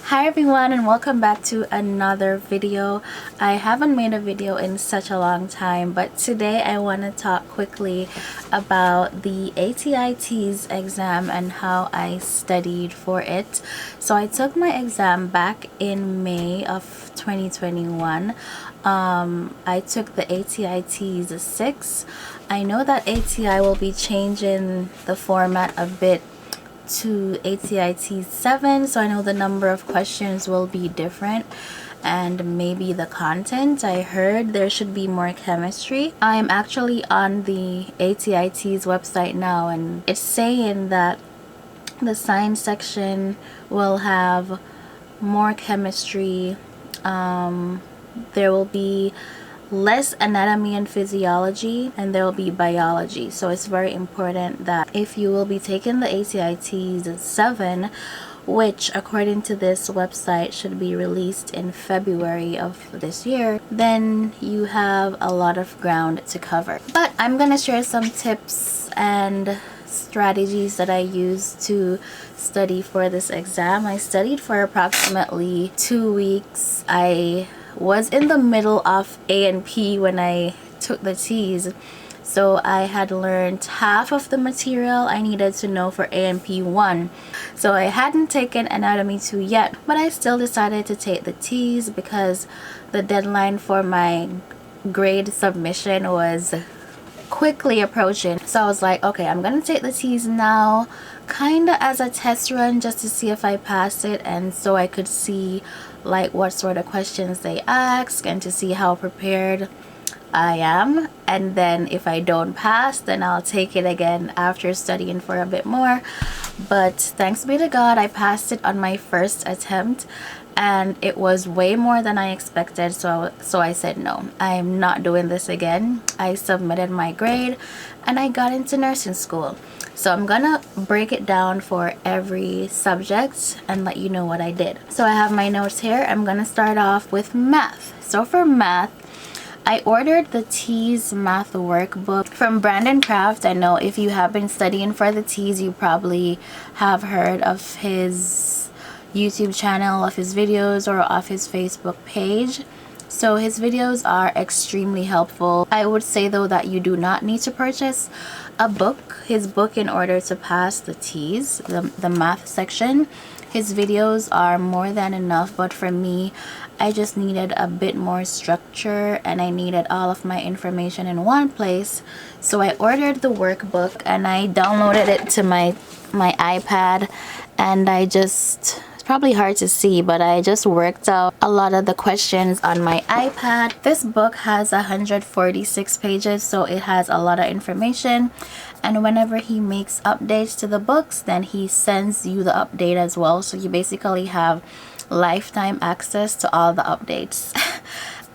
Hi everyone, and welcome back to another video. I haven't made a video in such a long time, but today I want to talk quickly about the ATI TEAS exam and how I studied for it. So I took my exam back in May of 2021. I took the ATI TEAS 6. I know that ATI will be changing the format a bit to ATI TEAS 7, so I know the number of questions will be different and maybe the content. I heard there should be more chemistry. I'm actually on the ATI TEAS website now, and it's saying that the science section will have more chemistry. There will be less anatomy and physiology, and there will be biology. So it's very important that if you will be taking the ATI TEAS 7, which according to this website should be released in February of this year, then you have a lot of ground to cover. But I'm gonna share some tips and strategies that I use to study for this exam. I studied for approximately 2 weeks. I was in the middle of A and P when I took the TEAS, so I had learned half of the material I needed to know for A and P 1. So I hadn't taken anatomy 2 yet, but I still decided to take the TEAS because the deadline for my grade submission was quickly approaching. So I was like, okay, I'm gonna take the TEAS now, kind of as a test run, just to see if I pass it, and so I could see like what sort of questions they ask and to see how prepared I am. And then if I don't pass, then I'll take it again after studying for a bit more. But thanks be to God, I passed it on my first attempt, and it was way more than I expected. So I said, no, I'm not doing this again. I submitted my grade and I got into nursing school. So I'm gonna break it down for every subject and let you know what I did. So I have my notes here. I'm gonna start off with math. So for math, I ordered the TEAS math workbook from Brandon Craft. I know if you have been studying for the TEAS, you probably have heard of his YouTube channel, of his videos, or of his Facebook page. So his videos are extremely helpful. I would say though that you do not need to purchase his book in order to pass the TEAS, the math section. His videos are more than enough, but for me, I just needed a bit more structure and I needed all of my information in one place. So I ordered the workbook and I downloaded it to my iPad, and it's probably hard to see, but I just worked out a lot of the questions on my iPad. This book has 146 pages, so it has a lot of information, and whenever he makes updates to the books, then he sends you the update as well. So you basically have lifetime access to all the updates.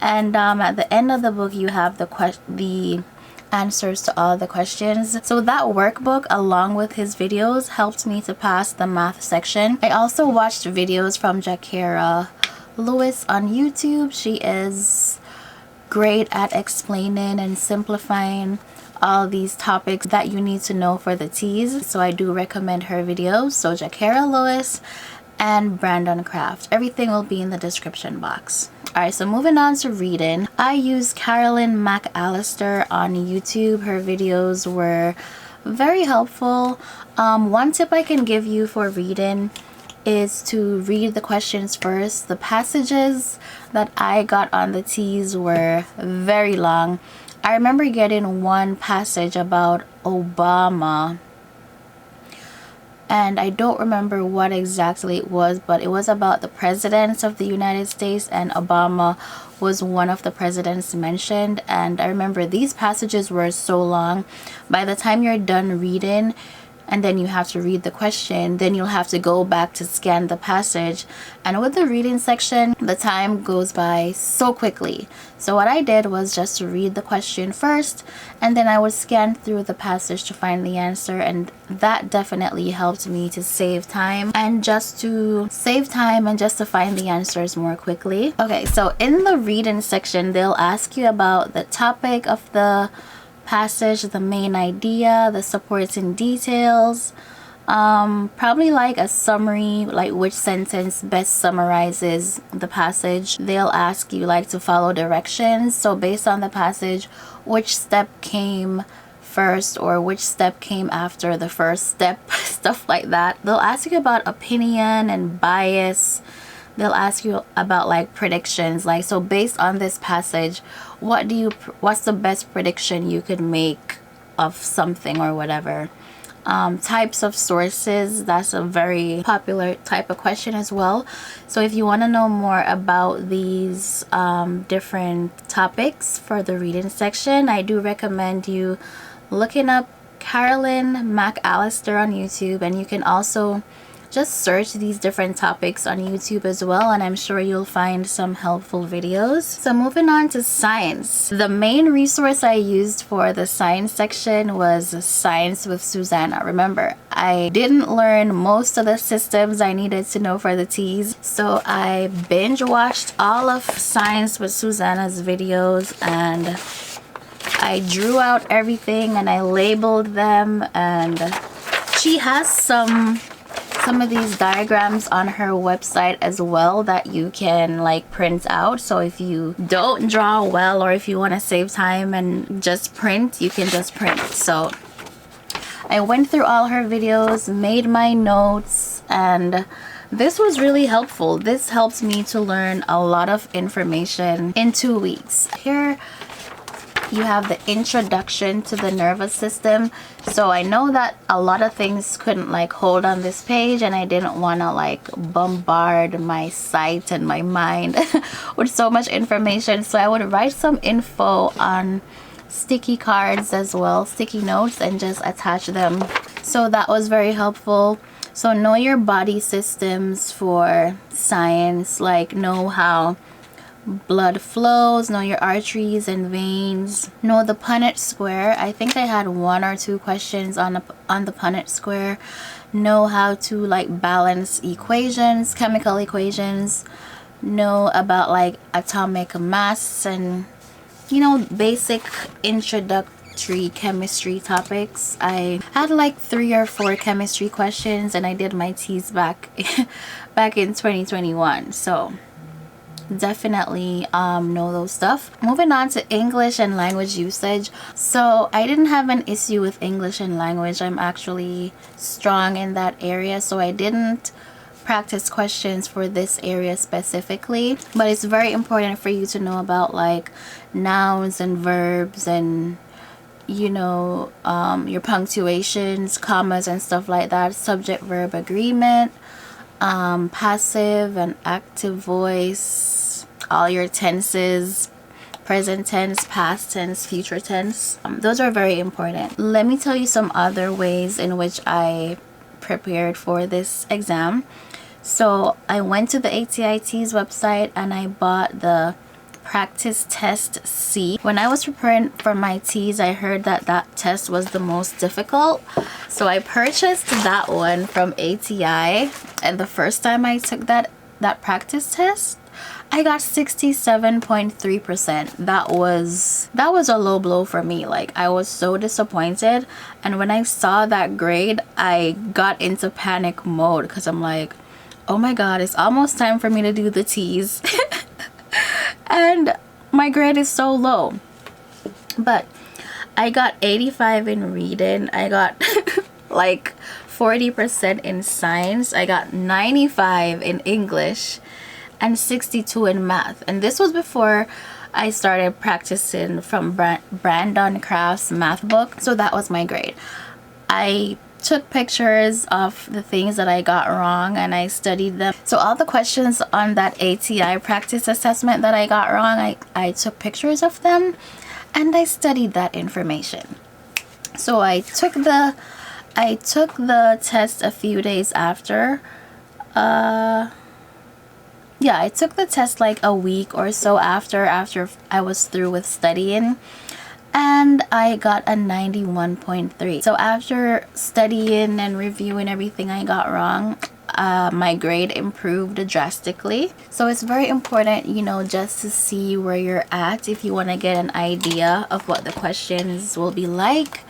And at the end of the book, you have the answers to all the questions. So that workbook, along with his videos, helped me to pass the math section. I also watched videos from Jaquera Lewis on YouTube. She is great at explaining and simplifying all these topics that you need to know for the TEAS. So I do recommend her videos. So Jaquera Lewis and Brandon Craft. Everything will be in the description box. Alright, so moving on to reading. I use Carolyn McAllister on YouTube. Her videos were very helpful. One tip I can give you for reading is to read the questions first. The passages that I got on the TEAS were very long. I remember getting one passage about Obama, and I don't remember what exactly it was, but it was about the presidents of the United States, and Obama was one of the presidents mentioned. And I remember these passages were so long. By the time you're done reading and then you have to read the question, then you'll have to go back to scan the passage. And with the reading section, the time goes by so quickly. So what I did was just to read the question first, and then I would scan through the passage to find the answer, and that definitely helped me to save time and just to find the answers more quickly. Okay, so in the reading section, they'll ask you about the topic of the passage, the main idea, the supporting details, Probably like a summary, like which sentence best summarizes the passage. They'll ask you like to follow directions. So based on the passage, which step came first or which step came after the first step, stuff like that. They'll ask you about opinion and bias. They'll ask you about like predictions, like, so based on this passage, what's the best prediction you could make of something or whatever. Types of sources, that's a very popular type of question as well. So if you want to know more about these different topics for the reading section, I do recommend you looking up Carolyn McAllister on YouTube, and you can also just search these different topics on YouTube as well, and I'm sure you'll find some helpful videos. So moving on to science. The main resource I used for the science section was Science with Susanna. Remember, I didn't learn most of the systems I needed to know for the TEAS, so I binge watched all of Science with Susanna's videos, and I drew out everything and I labeled them, and she has some of these diagrams on her website as well that you can like print out. So if you don't draw well, or if you want to save time and just print, you can just print. So I went through all her videos, made my notes, and this was really helpful. This helps me to learn a lot of information in 2 weeks. Here you have the introduction to the nervous system. So I know that a lot of things couldn't like hold on this page, and I didn't want to like bombard my sight and my mind with so much information, so I would write some info on sticky cards as well, sticky notes, and just attach them. So that was very helpful. So know your body systems for science, like know how blood flows, know your arteries and veins, know the Punnett square. I think I had 1 or 2 questions on the Punnett square. Know how to like balance equations, chemical equations, know about like atomic mass, and you know, basic introductory chemistry topics. I had like 3 or 4 chemistry questions, and I did my TEAS back in 2021, so definitely know those stuff. Moving on to English and language usage. So I didn't have an issue with English and language. I'm actually strong in that area, so I didn't practice questions for this area specifically, but it's very important for you to know about like nouns and verbs, and you know, your punctuations, commas and stuff like that, subject verb agreement, passive and active voice, all your tenses, present tense, past tense, future tense. Those are very important. Let me tell you some other ways in which I prepared for this exam. So I went to the ATI TEAS website and I bought the practice test C. When I was preparing for my TEAS, I heard that that test was the most difficult, so I purchased that one from ATI, and the first time I took that practice test, I got 67.3%. That was a low blow for me. Like, I was so disappointed, and when I saw that grade, I got into panic mode because I'm like, oh my god, it's almost time for me to do the TEAS. And my grade is so low. But I got 85 in reading. I got like 40% in science. I got 95 in English and 62 in math. And this was before I started practicing from Brandon Craft's math book. So that was my grade. I took pictures of the things that I got wrong and I studied them. So all the questions on that ATI practice assessment that I got wrong, I took pictures of them and I studied that information. So I took the test a few days after. I took the test like a week or so after I was through with studying, and I got a 91.3. So after studying and reviewing everything I got wrong, my grade improved drastically. So it's very important, you know, just to see where you're at if you want to get an idea of what the questions will be like.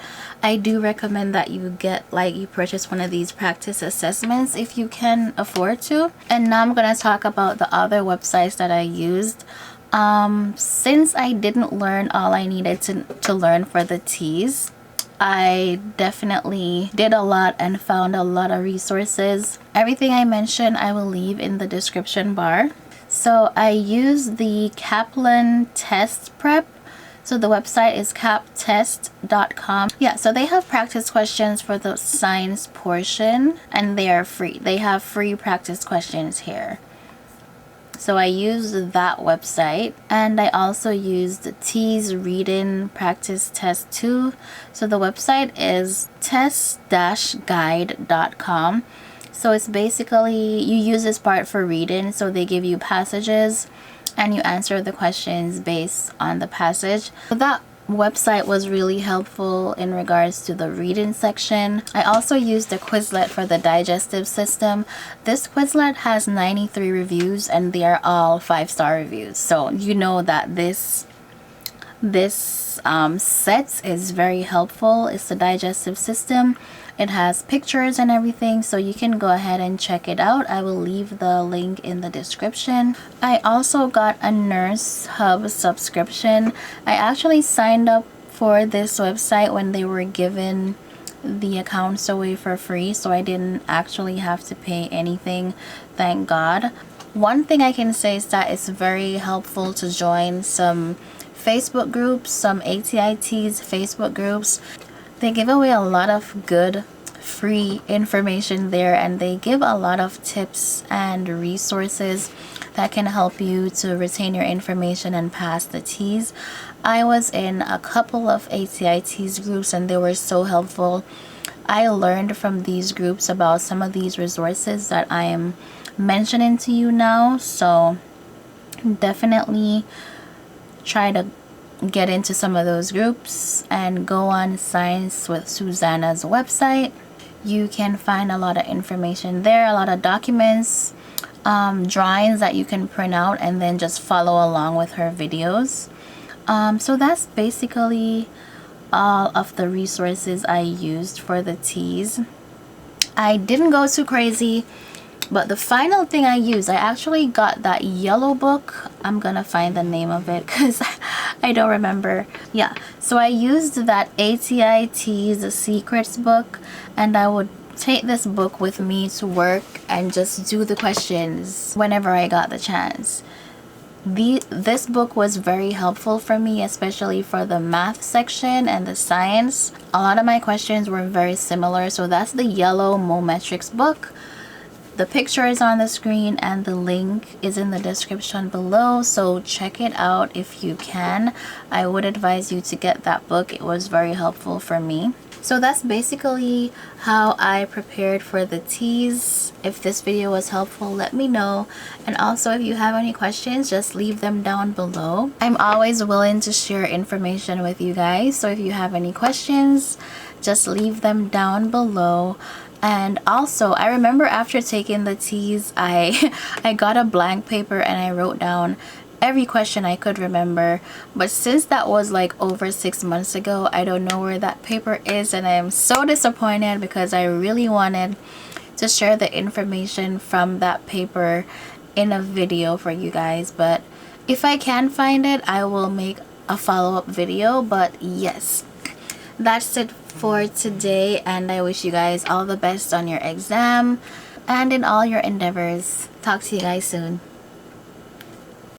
I do recommend that you you purchase one of these practice assessments if you can afford to. And now I'm gonna talk about the other websites that I used. Since I didn't learn all I needed to learn for the TEAS, I definitely did a lot and found a lot of resources. Everything I mentioned I will leave in the description bar. So I used the Kaplan test prep. So the website is captest.com. Yeah, so they have practice questions for the science portion and they are free. They have free practice questions here. So I used that website, and I also used TEAS Reading Practice Test 2. So the website is test-guide.com. So it's basically, you use this part for reading. So they give you passages and you answer the questions based on the passage. So that website was really helpful in regards to the reading section. I also used the Quizlet for the digestive system. This Quizlet has 93 reviews and they are all 5-star reviews. So you know that this set is very helpful. It's the digestive system. It has pictures and everything, so you can go ahead and check it out. I will leave the link in the description. I also got a Nurse Hub subscription. I actually signed up for this website when they were giving the accounts away for free, so I didn't actually have to pay anything, thank God. One thing I can say is that it's very helpful to join some Facebook groups, some ATI TEAS Facebook groups. They give away a lot of good free information there, and they give a lot of tips and resources that can help you to retain your information and pass the TEAS. I was in a couple of ATI TEAS groups and they were so helpful. I learned from these groups about some of these resources that I am mentioning to you now, so definitely try to get into some of those groups and go on Science with Susanna's website. You can find a lot of information there, a lot of documents, drawings that you can print out and then just follow along with her videos. So that's basically all of the resources I used for the TEAS. I didn't go too crazy, but the final thing I used, I actually got that yellow book. I'm gonna find the name of it because I don't remember. Yeah, so I used that ATI TEAS Secrets book, and I would take this book with me to work and just do the questions whenever I got the chance. This book was very helpful for me, especially for the math section and the science. A lot of my questions were very similar, so that's the yellow Mometrics book. The picture is on the screen and the link is in the description below, so check it out if you can. I would advise you to get that book. It was very helpful for me. So that's basically how I prepared for the TEAS. If this video was helpful, let me know. And also, if you have any questions, just leave them down below. I'm always willing to share information with you guys. So if you have any questions, just leave them down below. And also, I remember after taking the TEAS, I got a blank paper and I wrote down every question I could remember. But since that was like over 6 months ago, I don't know where that paper is, and I am so disappointed because I really wanted to share the information from that paper in a video for you guys. But if I can find it, I will make a follow-up video. But yes, that's it for today, and I wish you guys all the best on your exam and in all your endeavors. Talk to you guys soon.